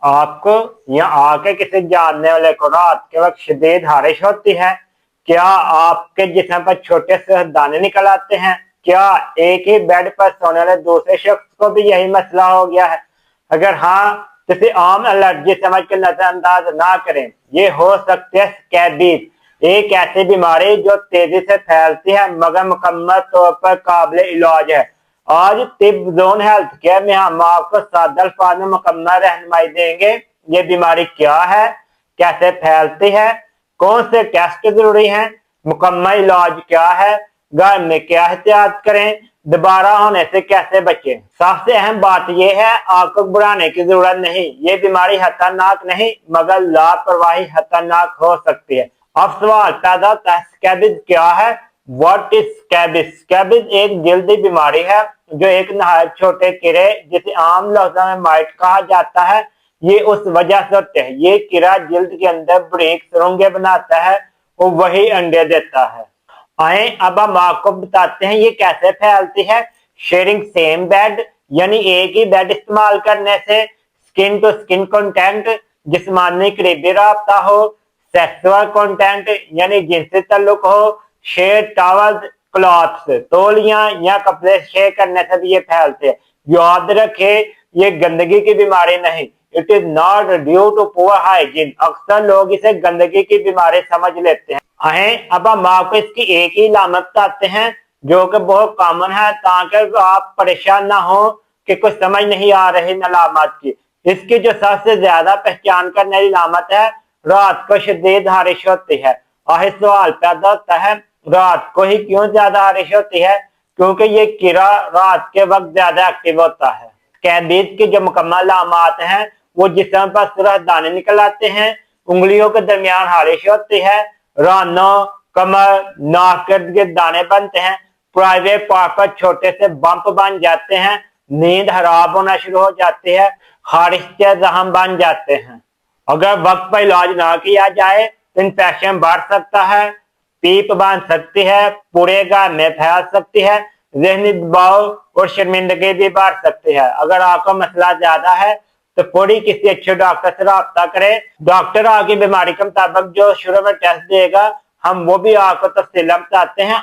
आपको या आके किसी जानने वाले को रात के वक्त शदीद हारिश होती है? क्या आपके जिस्म पर छोटे से दाने निकल आते हैं? क्या एक ही बेड पर सोने वाले दूसरे शख्स को भी यही मसला हो गया है? अगर हाँ, किसी आम एलर्जी समझ कर नजरअंदाज ना करें। ये हो सकती है स्कैबीज, एक ऐसी बीमारी जो तेजी से फैलती है मगर मुकम्मल तौर पर काबिल इलाज है। आज तिब जोन हेल्थ केयर में हम आपको सादा अल्फाज में मुकम्मल रहनुमाई देंगे। ये बीमारी क्या है, कैसे फैलती है, कौन से टेस्ट जरूरी हैं, मुकम्मल इलाज क्या है, घर में क्या एहतियात करें, दोबारा होने से कैसे बचें। सबसे अहम बात यह है, आपको घबराने की जरूरत नहीं। ये बीमारी खतरनाक नहीं मगर लापरवाही खतरनाक हो सकती है। अब सवाल पैदा होता है, स्कैबिज क्या है? What is scabies? स्कैबिज एक जल्दी बीमारी है जो एक नहायत छोटे कीड़े जिसे आम लफ्ज़ों में माइट कहा जाता है, ये उस वजह से होते हैं। ये कीड़ा जल्द के अंदर बारीक सुरंगें बनाता है और वही अंडे देता है। आए अब हम आपको बताते हैं ये कैसे फैलती है। शेयरिंग सेम बेड, यानी एक ही बेड इस्तेमाल करने से, स्किन टू स्किन कॉन्टेक्ट, जिस्मानी करीबी राब्ता हो, सेक्सुअल कॉन्टेक्ट यानी जिनसी ताल्लुक हो, शेयर टॉवल्स, क्लॉथ्स, तौलियां या कपड़े शेयर करने से भी ये फैलते हैं। याद रखे, ये गंदगी की बीमारी नहीं। It is not due to poor hygiene. अक्सर लोग इसे गंदगी की बीमारी समझ लेते हैं। अब हम आपको इसकी एक ही अलामत बताते हैं जो कि बहुत कॉमन है, ताकि आप परेशान ना हो कि कुछ समझ नहीं आ रही अलामत की। इसकी जो सबसे ज्यादा पहचान करने वाली अलामत है, रात को शदीद हारिश होती है। आखिर सवाल पैदा होता है, रात को ही क्यों ज्यादा हारिश होती है? क्योंकि ये कीड़ा रात के वक्त ज्यादा एक्टिव होता है। स्कैबीज की जो मुकम्मल अलामत हैं, वो जिस्म पर सुरख दाने निकल आते हैं, उंगलियों के दरमियान हारिश होती है, रानों, कमर, नाक के दाने बनते हैं, प्राइवेट पार्ट पर छोटे से बम्प बन जाते हैं, नींद खराब होना शुरू हो जाती है, खारिश के जख्म बन जाते हैं। अगर वक्त पर इलाज ना किया जाए तो इन्फेक्शन बढ़ सकता है, पीप बन सकती है, पूरे घर में फैल सकती है, जहनी दबाव और शर्मिंदगी भी बढ़ सकती है। अगर आपका मसला ज्यादा है तो फौरी किसी अच्छे डॉक्टर से रब्ता करें। डॉक्टर आपकी बीमारी के मुताबिक जो शुरू में टेस्ट देगा, हम वो भी आपको तफसील बताते हैं।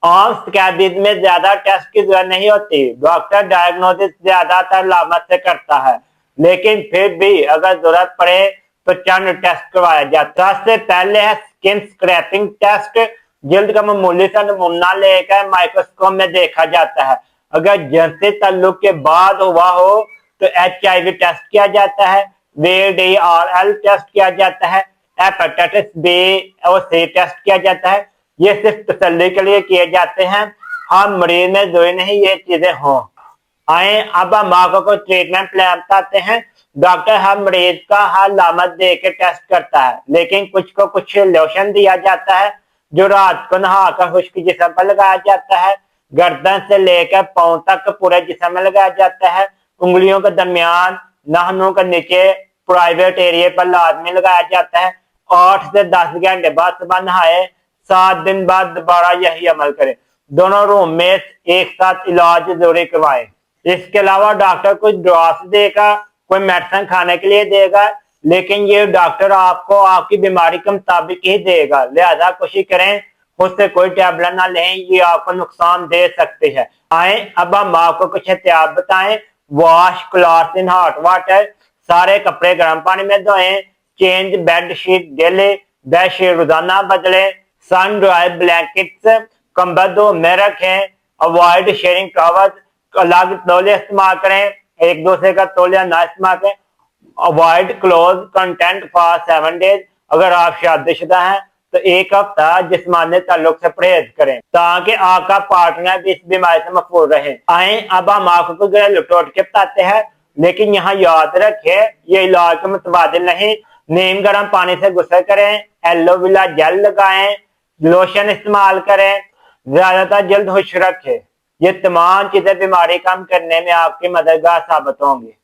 आम स्कैबीज में ज्यादा टेस्ट की जरूरत नहीं होती। डॉक्टर डायग्नोसिस ज्यादातर अलामत से करता है, लेकिन फिर भी अगर जरूरत पड़े तो चंद टेस्ट करवाया जाता है। सबसे पहले है स्किन स्क्रैपिंग टेस्ट। जल्द का मामूली सा नमूना लेकर माइक्रोस्कोप में देखा जाता है। अगर जिनसी ताल्लुक के बाद हुआ हो तो HIV टेस्ट किया जाता है, VDRL टेस्ट किया जाता है, हेपेटाइटिस बी और सी टेस्ट किया जाता है। ये सिर्फ तसल्ली के लिए किए जाते हैं, हम मरीज में जरूरी नहीं ये चीजें हों। आए अब हम आपको कोई ट्रीटमेंट प्लान बताते हैं। डॉक्टर हर मरीज का हर अलामत दे के टेस्ट करता है, लेकिन कुछ को कुछ लोशन दिया जाता है जो रात को नहाकर खुश्क जिस्म पर लगाया जाता है। गर्दन से लेकर पांव तक पूरे जिस्म में लगाया जाता है। उंगलियों के दरमियान, नाखूनों के नीचे, प्राइवेट एरिया पर लाजमी लगाया जाता है। 8 से 10 घंटे बाद सुबह नहाए, 7 दिन बाद दोबारा यही अमल करें। दोनों रूम में एक साथ इलाज जरूरी करवाएं। इसके अलावा डॉक्टर कुछ दवास देगा, कोई मेडिसिन खाने के लिए देगा, लेकिन ये डॉक्टर आपको आपकी बीमारी के मुताबिक ही देगा। लिहाजा कोशिश करें उससे कोई टैबलेट ना लें, ये आपको नुकसान दे सकती है। आए अब हम आपको कुछ एहतियात बताएं। Wash cloth in hot water, सारे कपड़े गर्म पानी में धोएं। Change bed sheet daily, bed sheet रोजाना बदलें। सन ड्राई ब्लैंकेट्स, कंबल दो में रखें। अवॉइड शेयरिंग टॉवल्स, अलग तौलिया इस्तेमाल करें, एक दूसरे का तौलिया ना इस्तेमाल करें। Avoid close content for 7 days, अगर आप शादीशुदा हैं तो एक हफ्ता जिस्मानी ताल्लुक से परहेज करें ताकि आपका पार्टनर भी इस बीमारी से महफूज रहे। आए अब हम आपको घरेलू टोटके बताते हैं, लेकिन यहाँ याद रखें ये इलाज के मुतबादिल नहीं। नीम गर्म पानी से गुस्ल करें, एलोवेरा जेल लगाएं, लोशन इस्तेमाल करें, ज्यादातर जल्द खुश रखें। ये तमाम चीजें बीमारी कम करने में आपकी मददगार साबित होंगी।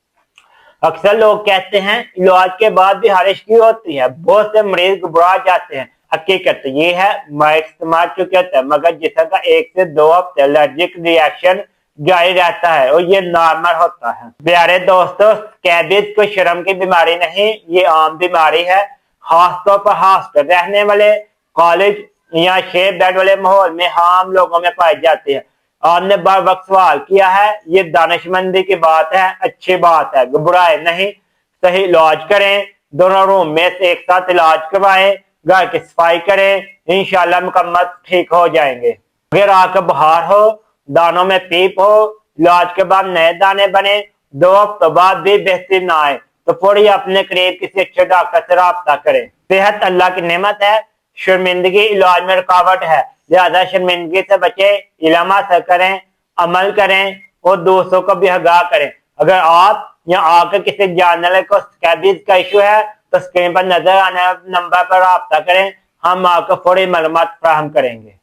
अक्सर लोग कहते हैं इलाज के बाद भी हारिश क्यों होती है? बहुत से मरीज घबरा जाते हैं। हकीकत ये है माइट इस्तेमाल चुके होते हैं, मगर जिसम का 1 से 2 हफ्ते एलर्जिक रिएक्शन जारी रहता है और ये नॉर्मल होता है। प्यारे दोस्तों, स्कैबिस कोई शर्म की बीमारी नहीं, ये आम बीमारी है। खासतौर पर हॉस्टल रहने वाले, कॉलेज या शेप बेड वाले माहौल में आम लोगों में पाई जाती है। आपने बार वक्त सवाल किया है, ये दानिशमंदी की बात है, अच्छी बात है, घबराए नहीं, सही इलाज करें, दोनों रूम में से एक साथ इलाज करवाएं, घर की सफाई करें, इंशाल्लाह मुकम्मल ठीक हो जाएंगे। अगर आंख बुखार हो, दानों में पीप हो, इलाज के बाद नए दाने बने, 2 हफ्तों बाद भी बेहतरी ना आए तो फौरी अपने करीब किसी अच्छे डॉक्टर से राब्ता करें। सेहत अल्लाह की नेमत है, शर्मिंदगी इलाज में रुकावट है, लिहाजा शर्मिंदगी से बचे, इल्म हासिल करें, अमल करें और दूसरों को भी आगाह करें। अगर आप या आकर किसी जानने वाले को स्कैबिस का इशू है तो स्क्रीन पर नजर आने वाले नंबर पर राब्ता करें, हम आपको फौरी मालूमात फराहम करेंगे।